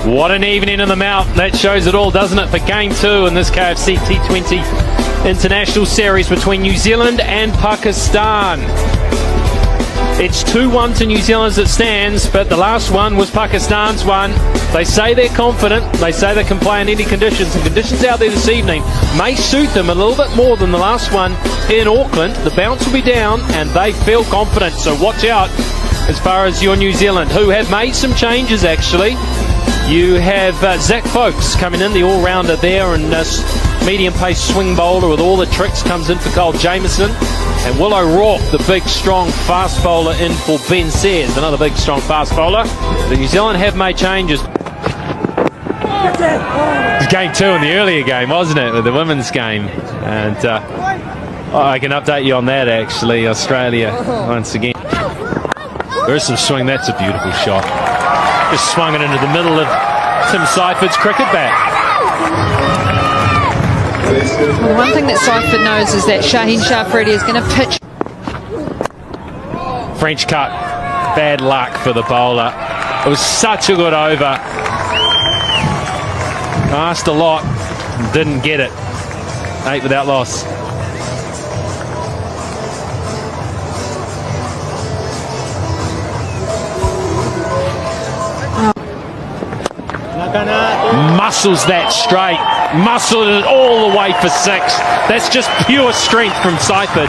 What an evening in the Mount. That shows it all, doesn't it, for Game 2 in this KFC T20 International Series between New Zealand and Pakistan. It's 2-1 to New Zealand as it stands, but the last one was Pakistan's one. They say they're confident, they say they can play in any conditions, and conditions out there this evening may suit them a little bit more than the last one in Auckland. The bounce will be down and they feel confident, so watch out as far as your New Zealand, who have made some changes actually. You have Zach Folks coming in, the all-rounder there, and medium-pace swing bowler with all the tricks comes in for Cole Jamieson. And Willow Rourke, the big, strong, fast bowler, in for Ben Sayers, another big, strong, fast bowler. The New Zealand have made changes. It was Game 2 in the earlier game, wasn't it, with the women's game? And I can update you on that, actually. Australia, once again. There's some swing. That's a beautiful shot. Just swung it into the middle of Tim Seiferd's cricket bat. Well, one thing that Seiferd knows is that Shaheen Shafridi is going to pitch. French cut. Bad luck for the bowler. It was such a good over. Asked a lot, didn't get it. 8 without loss. Muscles that straight, muscled it all the way for 6. That's just pure strength from Seiferd.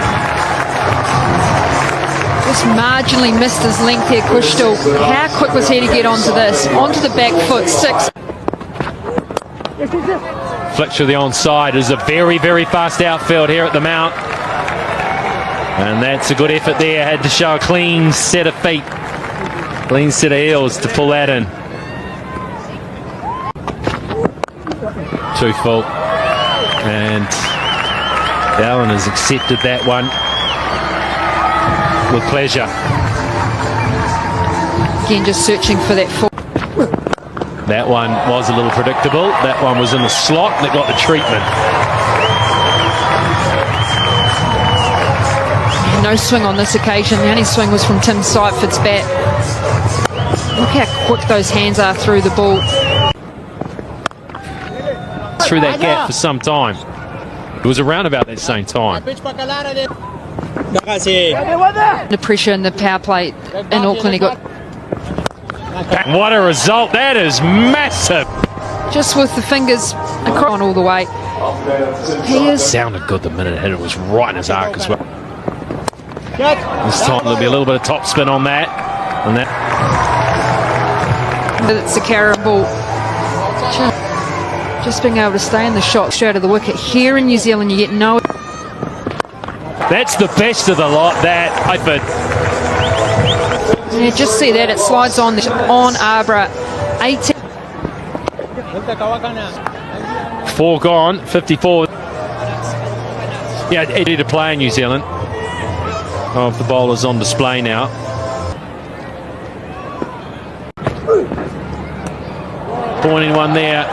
Just marginally missed his length here, Kushtal. How quick was he to get onto this? Onto the back foot, 6. Flick to the onside. Is a very, very fast outfield here at the Mount. And that's a good effort there. Had to show a clean set of feet, clean set of heels to pull that in. Too full, and Allen has accepted that one with pleasure. Again, just searching for that full. That one was a little predictable. That one was in the slot and it got the treatment. No swing on this occasion. The only swing was from Tim Seiferd's bat. Look how quick those hands are through the ball. Through that gap for some time. It was around about that same time. The pressure in the power play in Auckland, he got. What a result! That is massive. Just with the fingers across all the way. He is. Sounded good the minute it hit. It was right in his arc as well. This time there'll be a little bit of top spin on that. And that. It's a carry ball. Just being able to stay in the shot straight out of the wicket. Here in New Zealand, you get no. That's the best of the lot, that. Yeah, just see that. It slides on Arbor. 18. 4 gone, 54. Yeah, ready to play in New Zealand. Oh, the bowler's on display now. Pointing one there.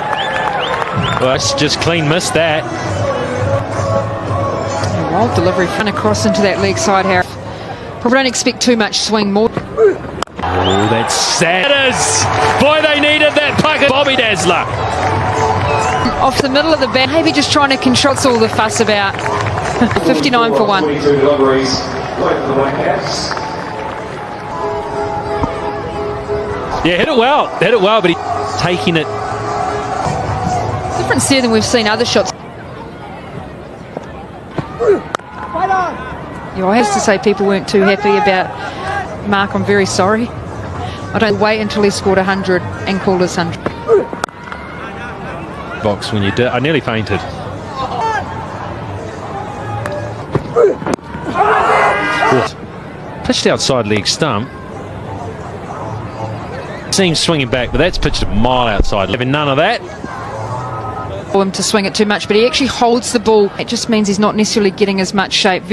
Well, it's just clean missed that. Wild delivery fun across into that leg side, Harry. Probably don't expect too much swing more. Oh, that's sad. It is. Boy, they needed that bucket. Bobby Dazzler. Off the middle of the bat, maybe just trying to control. What's all the fuss about? 59 for 1. Yeah, hit it well, but he's taking it. Different there than we've seen other shots. Yeah, I have to say people weren't too happy about Mark. I'm very sorry. I don't wait until he scored 100 and called us 100. Box when you did. I nearly fainted. Pitched outside leg stump. Seems swinging back, but that's pitched a mile outside. Having none of that. For him to swing it too much, but he actually holds the ball. It just means he's not necessarily getting as much shape.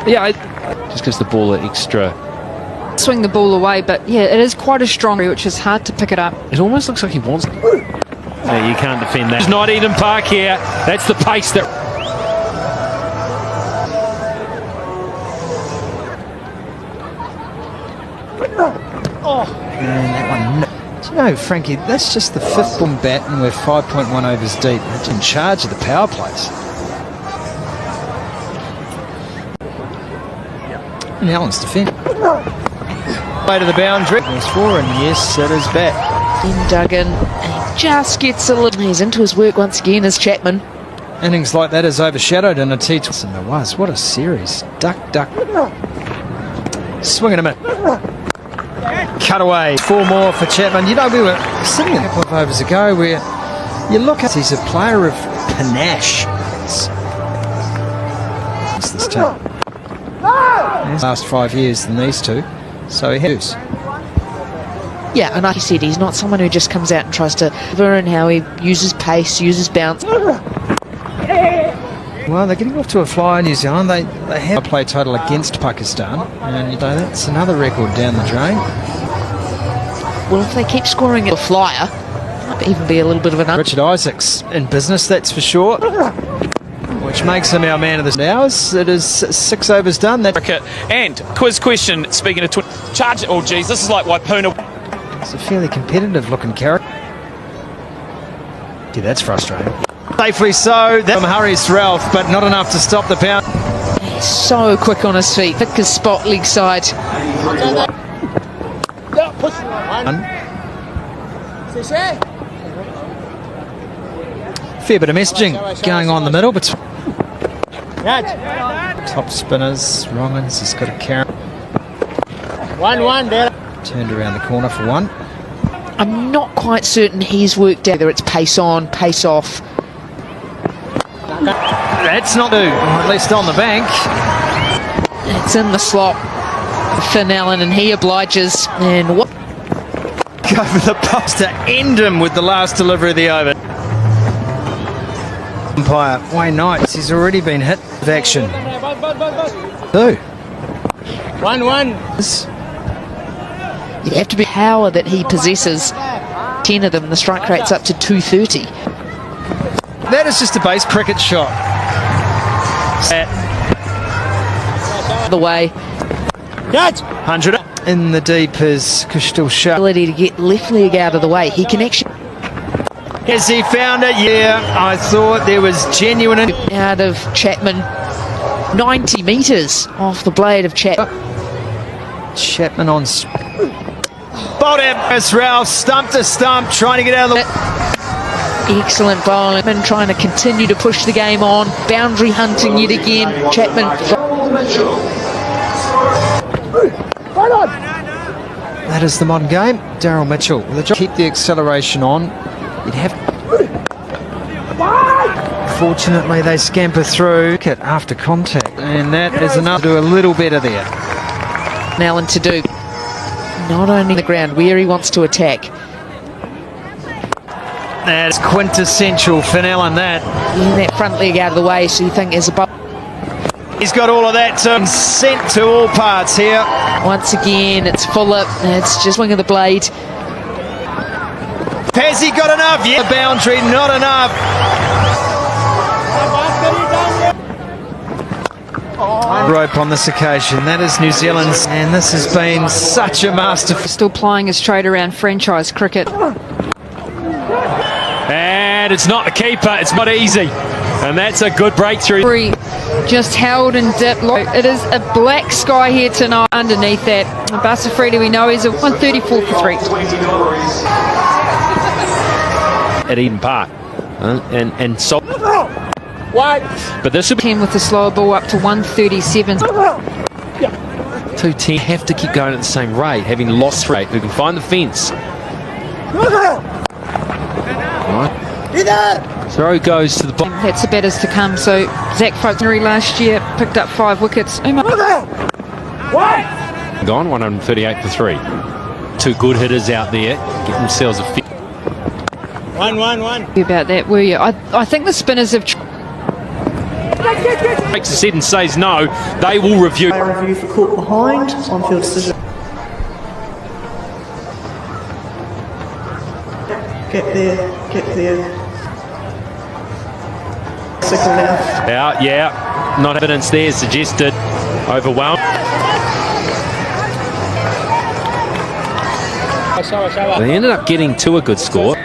Yeah, just gives the ball an extra. Swing the ball away, but yeah, it is quite a strong, which is hard to pick it up. It almost looks like he wants. Yeah, you can't defend that. It's not Eden Park here. That's the pace that. And that one. Do you know, Frankie, that's just the 5th one bat and we're 5.1 overs deep. We're in charge of the power plays. And Allen's defending. Way to the boundary. There's 4, and yes, it is back. In Duggan, and he just gets a little. He's into his work once again as Chapman. Innings like that is overshadowed in a T20. And there was. What a series. Duck. Swing and a miss. Cut away. 4 more for Chapman. You know, we were sitting a couple of overs ago where you look at he's a player of panache. It's this time. Last 5 years than these two. So he has. Yeah, and like you said, he's not someone who just comes out and tries to learn how he uses pace, uses bounce. Well, they're getting off to a flyer, New Zealand. They have a play total against Pakistan, and you know, that's another record down the drain. Well, if they keep scoring at a flyer, might even be a little bit of an. Richard Isaacs in business, that's for sure. Which makes him our man of the hours. It is 6 overs done. And quiz question. Speaking of charge, oh geez, this is like Waipuna. It's a fairly competitive looking character. Yeah, that's frustrating. Safely so. That hurries Ralph, but not enough to stop the pound. He's so quick on his feet. Pick his spot leg side. Fair bit of messaging going on in the middle between top spinners. Rollins has got a carry. 1-1 there. Turned around the corner for 1. I'm not quite certain he's worked out whether it's pace on, pace off. That's not due, or at least on the bank. It's in the slot. Finn Allen, and he obliges. And what? Go for the post to end him with the last delivery of the over. Umpire Wayne Knights, he's already been hit with action. 2. 1-1. You'd have to be power that he possesses. 10 of them, the strike rate's up to 230. That is just a base cricket shot. The way. 100 in the deep is Kushtil Shah. Ability to get left leg out of the way. He can actually. Has he found it? Yeah, I thought there was genuine. Out of Chapman. 90 metres off the blade of Chapman. Chapman on. Bowled out. It's Ralph, stump to stump, trying to get out of the. Excellent bowling. Trying to continue to push the game on. Boundary hunting yet again. Chapman. That is the modern game. Daryl Mitchell. With a job. Keep the acceleration on. You'd have. Fortunately, they scamper through after contact, and that is enough to do a little better there. Allen to do. Not only the ground where he wants to attack. That's quintessential Finn Allen, that. Getting that front leg out of the way, so you think as a bowl. He's got all of that sent to all parts here. Once again, it's Fuller. It's just swing of the blade. Has he got enough? Yeah, the boundary, not enough. Rope on this occasion. That is New Zealand's, and this has been such a masterful. Still plying his trade around franchise cricket. And it's not a keeper, it's not easy. And that's a good breakthrough. Just held and dipped. It is a black sky here tonight underneath that. Basafrida, we know, he's a 134 for 3. At Eden Park. And so. But this would be 10 with the slower ball up to 137. 210. Have to keep going at the same rate, having lost rate. Who can find the fence? Right. Throw goes to the bottom. That's the batters to come. So Zach Faulkner last year picked up 5 wickets. Gone 138 for 3. 2 good hitters out there. Get themselves a 1-1-1. About that, were you? I think the spinners have. Takes a seat and says no. They will review. Review for caught behind, on-field decision. Get there. Signal now. Out, yeah. Not evidence there suggested. Overwhelmed. They ended up getting to a good score.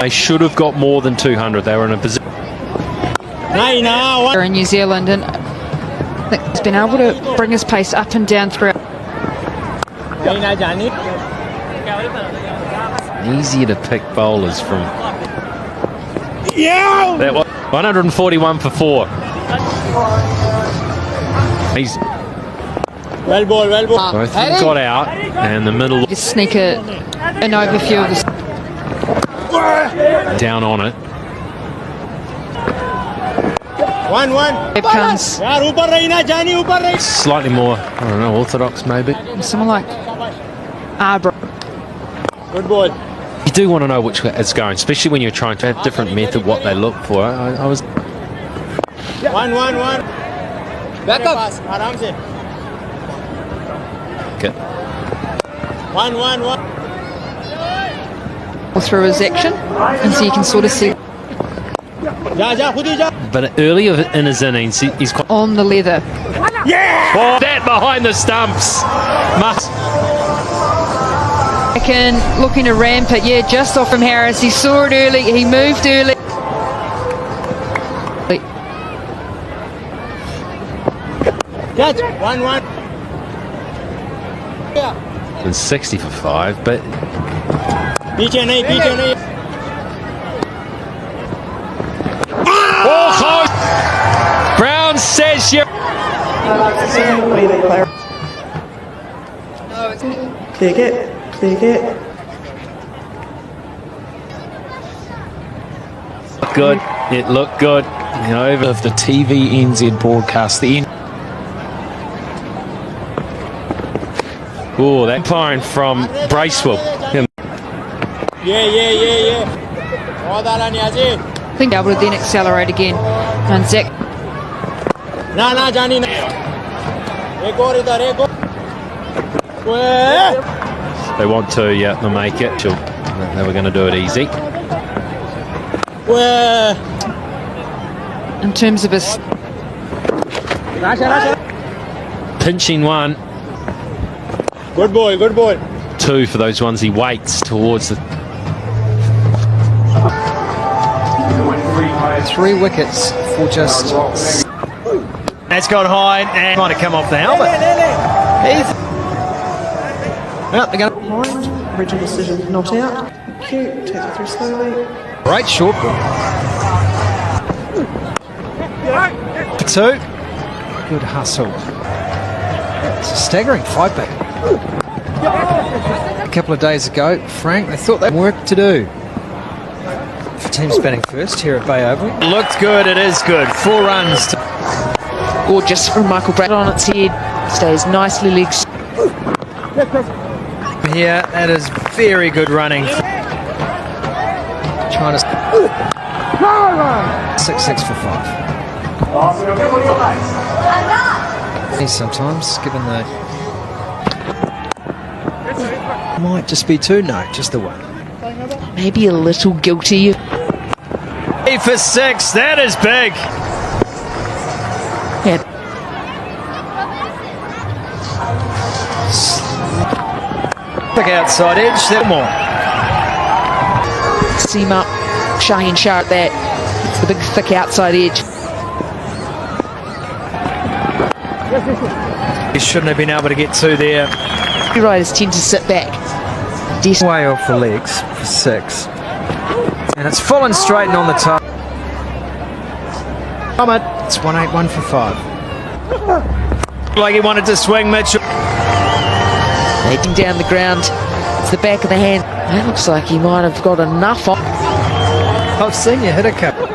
They should have got more than 200. They were in a position. In New Zealand, and I think he's been able to bring his pace up and down throughout. Easier to pick bowlers from. Yeah. That was 141 for 4. He's Well ball. both of them got out, and the middle Just sneak an overview of the down on it. 1-1. Here comes यार ऊपर रही ना जानी ऊपर रही. Slightly more, I don't know, orthodox maybe. someone like Arbor. Good ball. You do want to know which way it's going, especially when you're trying to have different method what they look for. I was 1-1. Back up. आराम से. okay. 1-1. Through his action, and so you can sort of see जा खुद ही जा. But earlier in his innings, he's quite. on the leather. Oh, that behind the stumps. Must. Again, looking to ramp it, yeah, just off from Harris. He saw it early, he moved early. Catch. 1-1. And 60 for 5, but पीछे नहीं. oh, close. Brown says you. Clear get. Good. It looked good. You know, over Of the TV NZ broadcast, oh, that firing from Bracewell. Him. Yeah. बहुत आला Niazi. I think able to then accelerate again. And Zach ना जानी ना. एक और इधर एक और. They want to, yeah, they'll make it. They were going to do it easy. in terms of his Pinching one, Good ball. 2 for those ones he waits towards the. 3 wickets for just. That's gone high and might have come off the helmet. Well, they're going Behind. Original decision not out. Cute. Take it through slowly. great short ball. 2. Good hustle. It's a staggering 5-back. A couple of days ago, Frank, they thought they had work to do. For teams batting first here at Bay Oval. Looked good, it is good. 4 runs. gorgeous from Michael Brad on its head. Stays nicely legs. Here, that is very good running. Trying to 6 for 5. Sometimes, given the might just be 2, no, just the 1. Maybe a little guilty. 8 for 6, that is big. Yeah. Look outside edge, there more. Seam up, Shaheen Shah at that. It's the big thick outside edge. He shouldn't have been able to get 2 there. Riders tend to sit back. Way off the legs for 6. And it's full and straight and on the top. It's 181 for 5. Like he wanted to swing Mitchell. Heading down the ground. It's the back of the hand. That looks like he might have got enough on. I've seen you hit a couple.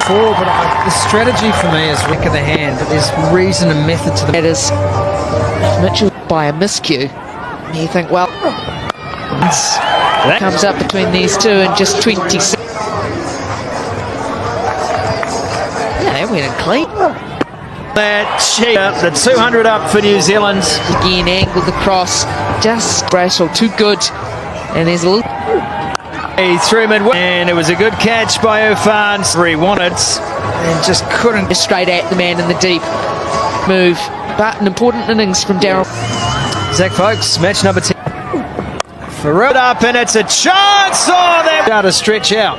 4, but the strategy for me is back of the hand, but there's reason and method to the. That is Mitchell by a miscue. And you think, well, comes up between these two and just 26. Yeah, that went in clean. That cheap, the 200 up for New Zealand. Again, angled across. Just Bracewell, too good. And there's a little. He threw mid and it was a good catch by Irfan. He wanted and just couldn't. Straight at the man in the deep move. But an important innings from Darryl. Zach Folks, match number 10. For it up, and it's a chance. Oh, they're out to stretch out.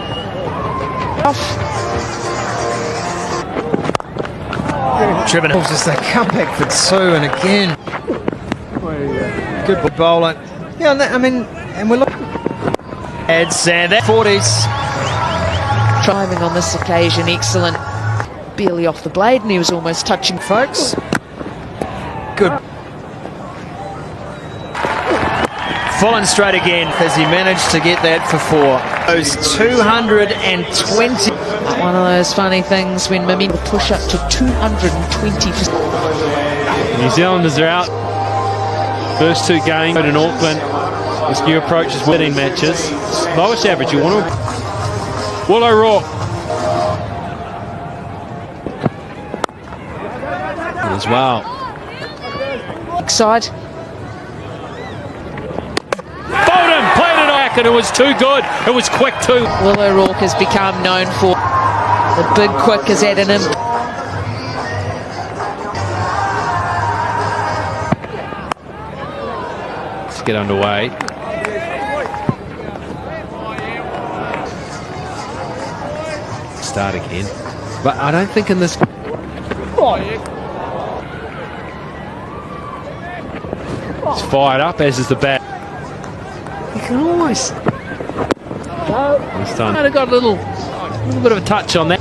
Trevor just a comeback for two, and again, good bowling. Yeah, I mean, and we're looking. Adds and that 40s. Driving on this occasion, excellent. Barely off the blade, and he was almost touching Folks. Good. Full and straight again as he managed to get that for four. Those 220. One of those funny things when Mimi will push up to 220. New Zealanders are out. First two games in Auckland. This new approach is winning matches. Lowest average, you want to. Will O'Rourke. As well. Side. Bowden played it back and it was too good. It was quick too. Will O'Rourke has become known for the big quick is at an impact. Let's get underway. Start again. But I don't think in this. It's fired up, as is the bat. You can always. This time, might have got a little bit of a touch on that.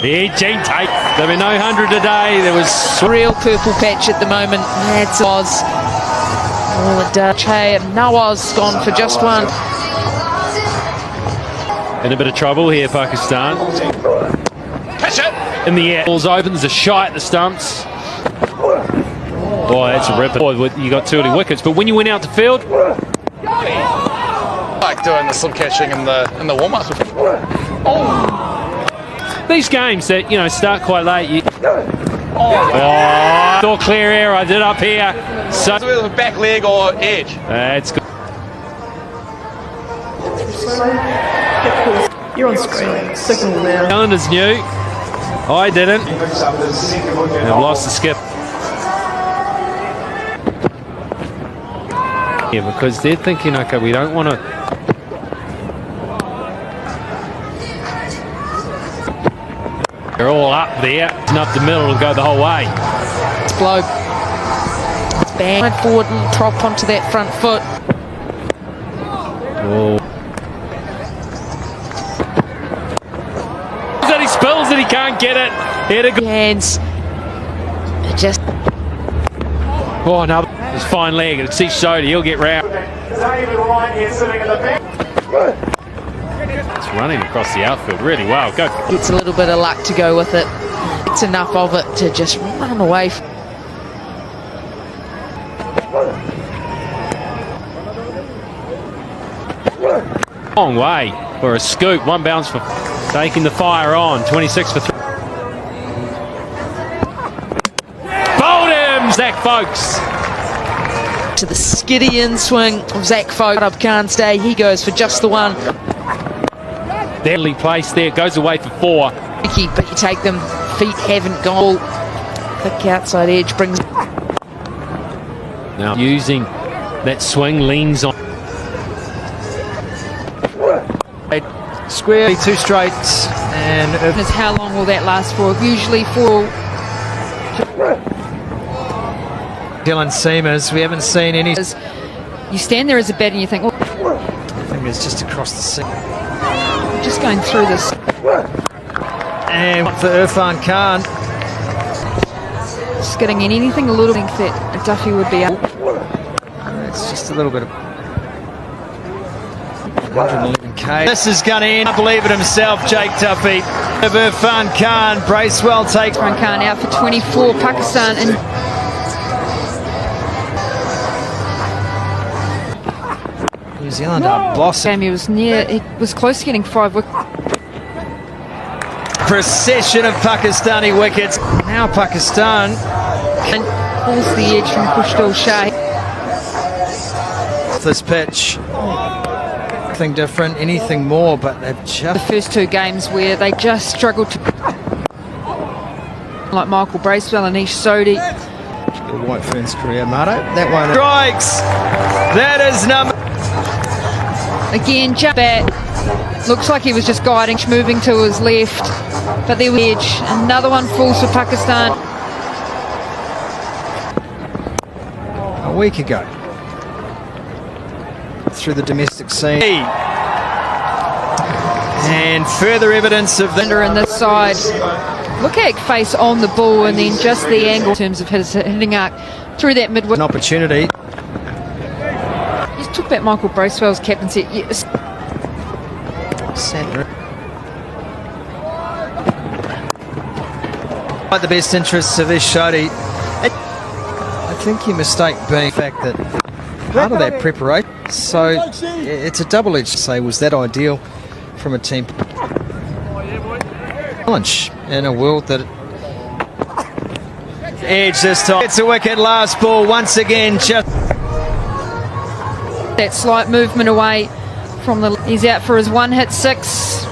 Yeah, Gene Tate. There'll be no 100 today. There was Real purple patch at the moment. That's Oz. All it does. Hey, and Nawaz gone for just one. in a bit of trouble here, Pakistan. Catch it! In the air. Balls open. There's a shy at the stumps. Oh, that's a ripper. You got 2 early wickets, but when you went out to field, Like doing the slip catching in the warm-up. these games that start quite late. All clear air. I did up here. So Either back leg or edge. that's good. You're on screen. Signal now. Calendar's new. I didn't. I've lost the skip. Yeah, because they're thinking, okay, we don't want to. They're all up there, and up the middle and go the whole way. It's blow. It's bang forward and prop onto that front foot. Oh. That he spills it, he can't get it. Here to go. Hands. It just. Oh, no. It's fine leg. It's each shoulder. He'll get round. David Wright here sitting at the back. It's running across the outfield really well. Go. Gets a little bit of luck to go with it. It's enough of it to just run away. Long way for a scoop. One bounce for taking the fire on. 26 for 3. Bowled him, Zach Folks. To the Skiddy swing of Zach Folk up Khan's day. He goes for just the one. Deadly place there. Goes away for 4. Tricky, but you take them. Feet haven't gone. Thick outside edge brings. Now using that swing, leans on. Square, 2 straights, and Is how long will that last for? Usually for. Dylan Seamers. We haven't seen any. You stand there as a batter and you think, oh, I think it's just across the sea. just going through this. And for Irfan Khan. Skidding in anything a little. I think that Duffy would be up. It's just a little bit of 111k. This is going to end. I believe it himself, Jake Duffy. Of Irfan Khan. Bracewell takes. Irfan Khan out for 24. Pakistan in. New Zealand are bossing. He was near. He was close to getting 5 wickets. Procession of Pakistani wickets. Now Pakistan And pulls the edge from Kushdal Shah. this pitch. Nothing different, anything more, but they've The just first 2 games where they just struggled to. Like Michael Bracewell and Ish Sodhi. White Fern's career, Marto. That one strikes. That is number. Again, jump back. Looks like he was just guiding, moving to his left. But there was edge. Another one falls for Pakistan. A week ago. Through the domestic scene. And further evidence of the... In this side. Look at face on the ball and then just the angle in terms of his hitting arc through that midway. An opportunity. You took back Michael Bracewell's captaincy. Yes. Like the best interests of this Shodi. I think you mistake being the fact that part of that preparation. So it's a double-edged say, was that ideal from a team? Challenge in a world that edge this time. It's a wicket, last ball once again. Just that slight movement away from the. He's out for his one hit 6.